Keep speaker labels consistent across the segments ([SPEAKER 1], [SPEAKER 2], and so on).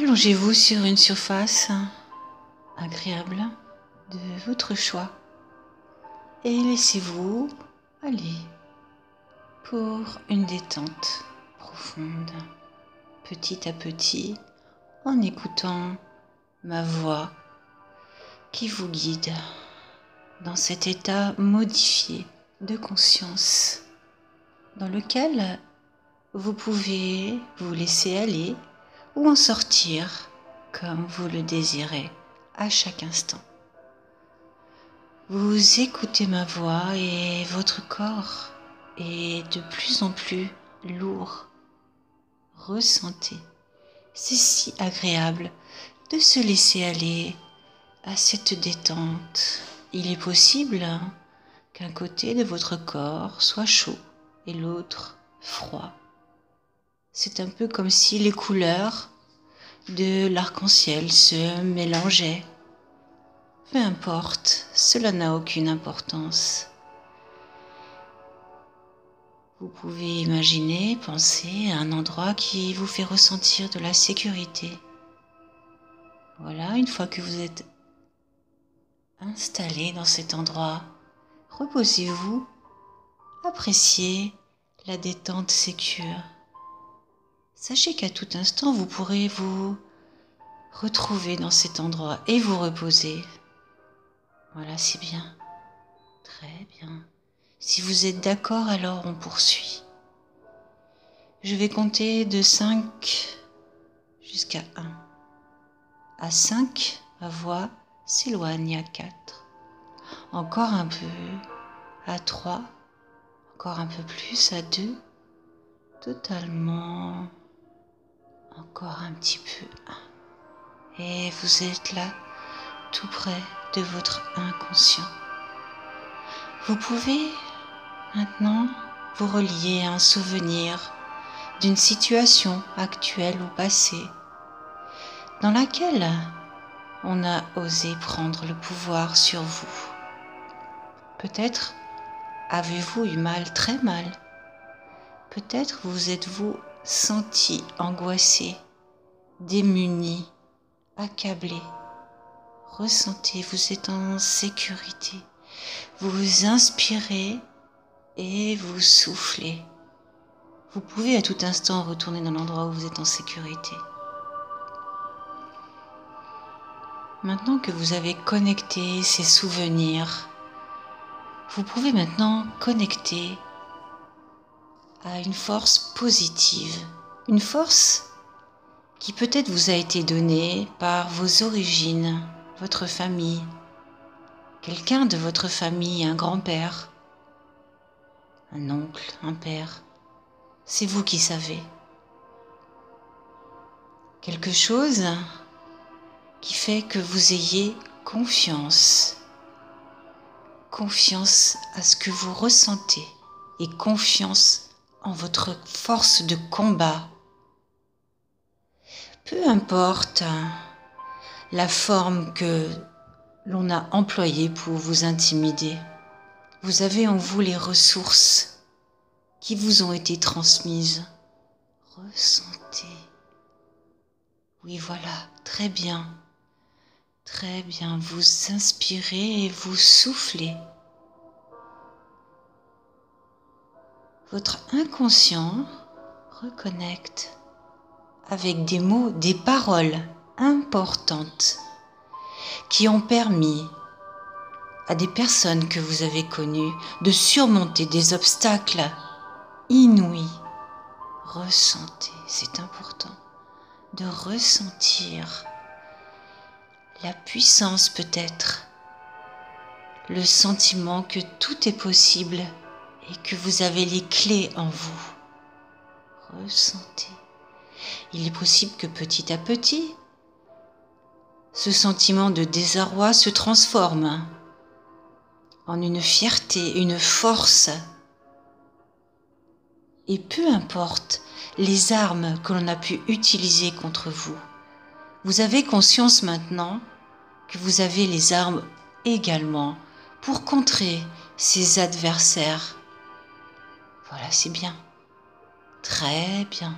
[SPEAKER 1] Allongez-vous sur une surface agréable de votre choix et laissez-vous aller pour une détente profonde, petit à petit, en écoutant ma voix qui vous guide dans cet état modifié de conscience dans lequel vous pouvez vous laisser aller ou en sortir comme vous le désirez à chaque instant. Vous écoutez ma voix et votre corps est de plus en plus lourd. Ressentez, c'est si agréable de se laisser aller à cette détente. Il est possible qu'un côté de votre corps soit chaud et l'autre froid. C'est un peu comme si les couleurs de l'arc-en-ciel se mélangeaient. Peu importe, cela n'a aucune importance. Vous pouvez imaginer, penser à un endroit qui vous fait ressentir de la sécurité. Voilà, une fois que vous êtes installé dans cet endroit, reposez-vous, appréciez la détente sécure. Sachez qu'à tout instant, vous pourrez vous retrouver dans cet endroit et vous reposer. Voilà, c'est bien. Très bien. Si vous êtes d'accord, alors on poursuit. Je vais compter de 5 jusqu'à 1. À 5, ma voix s'éloigne. À 4. Encore un peu. À 3. Encore un peu plus. À 2. Totalement. Encore un petit peu. Et vous êtes là, tout près de votre inconscient. Vous pouvez maintenant vous relier à un souvenir d'une situation actuelle ou passée dans laquelle on a osé prendre le pouvoir sur vous. Peut-être avez-vous eu mal, très mal. Peut-être vous êtes-vous senti angoissé, démuni, accablé. Ressentez, vous êtes en sécurité. Vous inspirez et vous soufflez. Vous pouvez à tout instant retourner dans l'endroit où vous êtes en sécurité. Maintenant que vous avez connecté ces souvenirs, vous pouvez maintenant connecter à une force positive, une force qui peut-être vous a été donnée par vos origines, votre famille, quelqu'un de votre famille, un grand-père, un oncle, un père. C'est vous qui savez. Quelque chose qui fait que vous ayez confiance. Confiance à ce que vous ressentez et confiance en votre force de combat. Peu importe la forme que l'on a employée pour vous intimider, vous avez en vous les ressources qui vous ont été transmises. Ressentez. Oui, voilà, très bien. Très bien, vous inspirez et vous soufflez. Votre inconscient reconnecte avec des mots, des paroles importantes qui ont permis à des personnes que vous avez connues de surmonter des obstacles inouïs. Ressentez, c'est important de ressentir la puissance peut-être, le sentiment que tout est possible et que vous avez les clés en vous. Ressentez. Il est possible que petit à petit, ce sentiment de désarroi se transforme en une fierté, une force. Et peu importe les armes que l'on a pu utiliser contre vous, vous avez conscience maintenant que vous avez les armes également pour contrer ces adversaires. Voilà, c'est bien. Très bien.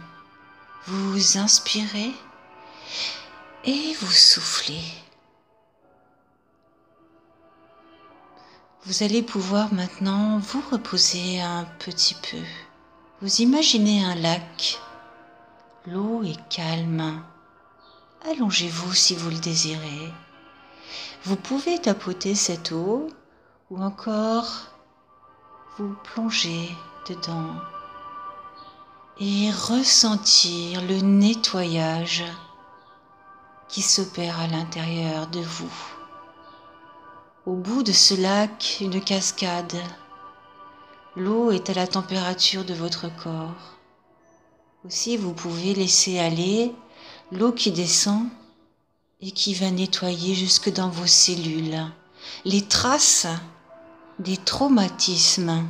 [SPEAKER 1] Vous inspirez et vous soufflez. Vous allez pouvoir maintenant vous reposer un petit peu. Vous imaginez un lac. L'eau est calme. Allongez-vous si vous le désirez. Vous pouvez tapoter cette eau ou encore vous plonger dedans et ressentir le nettoyage qui s'opère à l'intérieur de vous. Au bout de ce lac, une cascade. L'eau est à la température de votre corps. Aussi, vous pouvez laisser aller l'eau qui descend et qui va nettoyer jusque dans vos cellules les traces des traumatismes.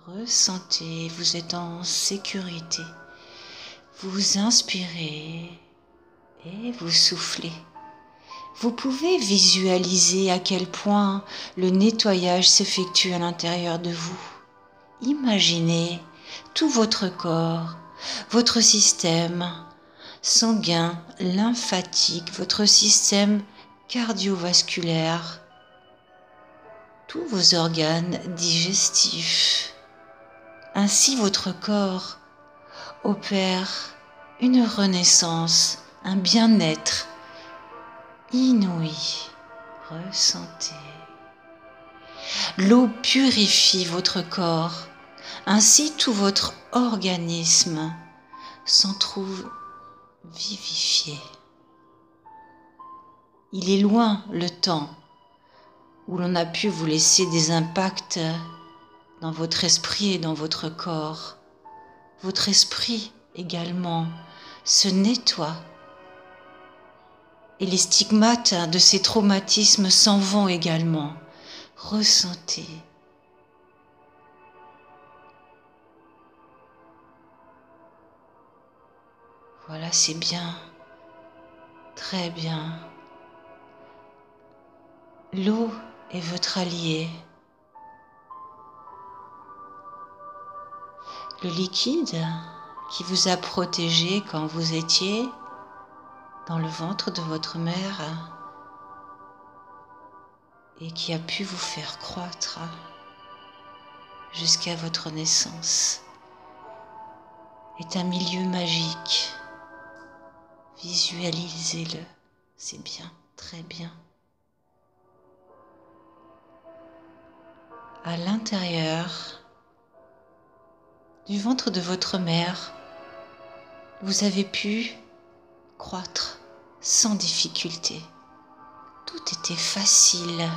[SPEAKER 1] Ressentez, vous êtes en sécurité. Vous inspirez et vous soufflez. Vous pouvez visualiser à quel point le nettoyage s'effectue à l'intérieur de vous. Imaginez tout votre corps, votre système sanguin, lymphatique, votre système cardiovasculaire, tous vos organes digestifs. Ainsi votre corps opère une renaissance, un bien-être inouï. Ressentez. L'eau purifie votre corps, ainsi tout votre organisme s'en trouve vivifié. Il est loin le temps où l'on a pu vous laisser des impacts dans votre esprit et dans votre corps. Votre esprit également se nettoie et les stigmates de ces traumatismes s'en vont également. Ressentez. Voilà, c'est bien. Très bien. L'eau est votre allié. Le liquide qui vous a protégé quand vous étiez dans le ventre de votre mère et qui a pu vous faire croître jusqu'à votre naissance est un milieu magique. Visualisez-le, c'est bien, très bien. À l'intérieur du ventre de votre mère, vous avez pu croître sans difficulté. Tout était facile.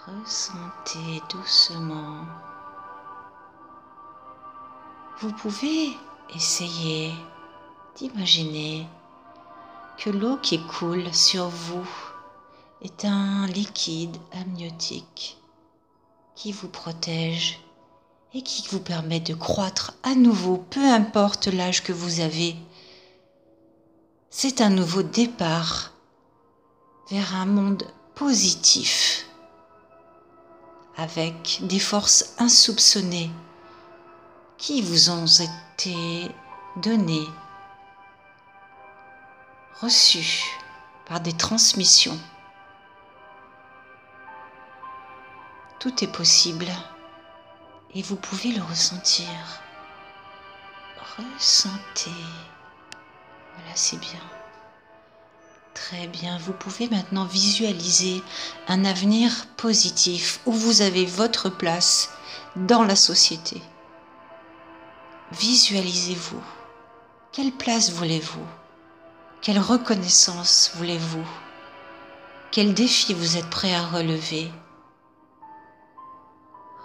[SPEAKER 1] Ressentez doucement. Vous pouvez essayer d'imaginer que l'eau qui coule sur vous est un liquide amniotique qui vous protège et qui vous permet de croître à nouveau, peu importe l'âge que vous avez. C'est un nouveau départ vers un monde positif, avec des forces insoupçonnées qui vous ont été données, reçues par des transmissions. Tout est possible et vous pouvez le ressentir. Ressentez. Voilà, c'est bien. Très bien, vous pouvez maintenant visualiser un avenir positif où vous avez votre place dans la société. Visualisez-vous. Quelle place voulez-vous? Quelle reconnaissance voulez-vous? Quel défi vous êtes prêt à relever?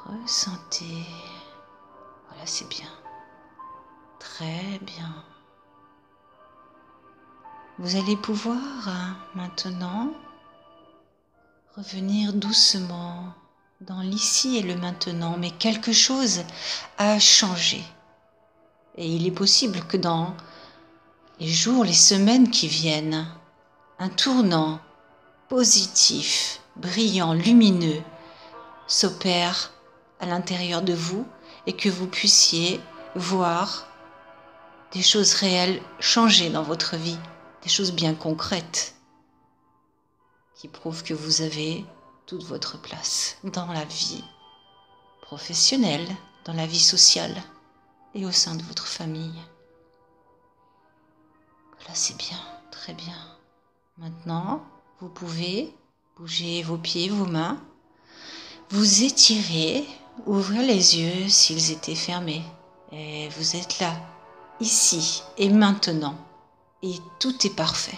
[SPEAKER 1] Ressentez. Voilà, c'est bien. Très bien. Vous allez pouvoir maintenant revenir doucement dans l'ici et le maintenant, mais quelque chose a changé. Et il est possible que dans les jours, les semaines qui viennent, un tournant positif, brillant, lumineux s'opère à l'intérieur de vous et que vous puissiez voir des choses réelles changer dans votre vie, des choses bien concrètes qui prouvent que vous avez toute votre place dans la vie professionnelle, dans la vie sociale et au sein de votre famille. Voilà, c'est bien, très bien. Maintenant, vous pouvez bouger vos pieds, vos mains, vous étirer, ouvrir les yeux s'ils étaient fermés. Et vous êtes là, ici et maintenant. Et tout est parfait.